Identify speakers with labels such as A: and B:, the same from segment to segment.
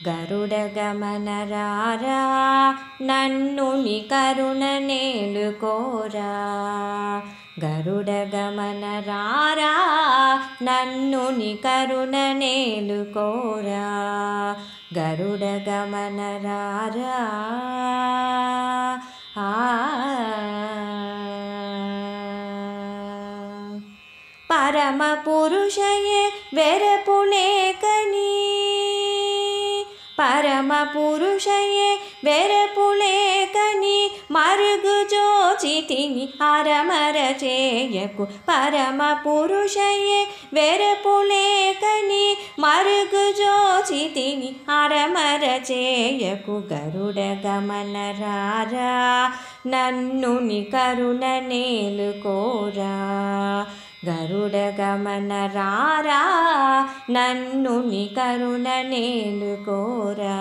A: గరుడ గమన రారా నన్ను ని కరుణ నేలుకోరా గరుడ గమన రారా నన్ను ని కరుణ నేలుకోరా గరుడ గమన రారా పరమ పురుషయే వెరపులేకని పరమ పురుషయే వెరపులేకని మరుగు జోచితిని అరమర చేయకు పరమ పురుషయే వెరపులేకని మరుగు జోచితిని అరమర చేయకు గరుడ గమన రారా నన్ను ని కరుణ నేలుకోరా గరుడ గమన రారా నన్ను ని కరుణ నేలుకోరా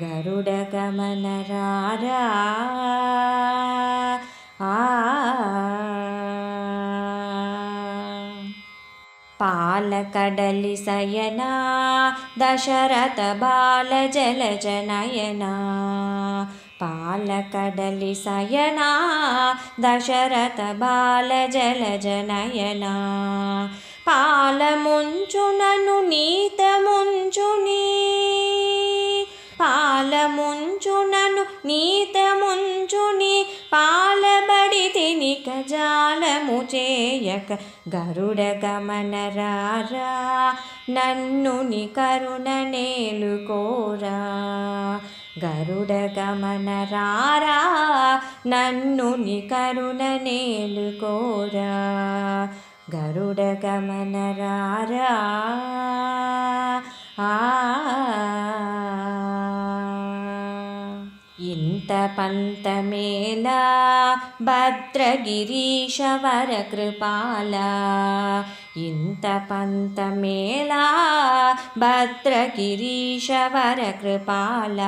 A: గరుడ గమన రారా పాలకడలి సయనా దశరథ బాల జలజ నయనా పాలకడలి సయనా దశరథ బాల జలజ నయనా పాలముంచునను నీతముంచుని పాలముంచునను నీతముంచుని పాలబడి తినిక జాలము చేయక గరుడ గమన రారా నన్ను ని కరుణ నేలుకోరా గరుడ గమన రారా నన్ను ని కరుణ నేలుకోరా గరుడ గమన రారా ఇంత పంతమేలా భద్రగిరీశ వర కృపాల ఇంత పంతమేలా భద్రగిరీశ వర కృపాల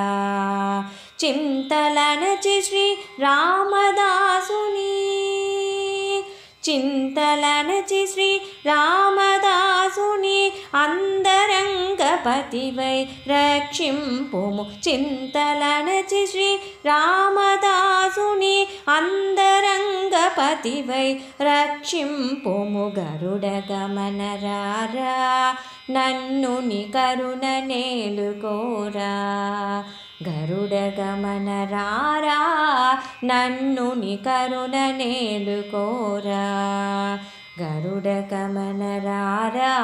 A: చింతలనచి శ్రీ రామదాసుని చింతలనచి శ్రీ రామదాసుని అందరంగపతివై రక్షింపుము చింతలనచి శ్రీ రామదాసుని అందరంగపతివై రక్షింపుము గరుడ గమన రారా నన్ను ని కరుణ నేలుకోరా గరుడ గమన రారా నన్ను ని కరుణ నేలుకోరా గరుడ గమన రారా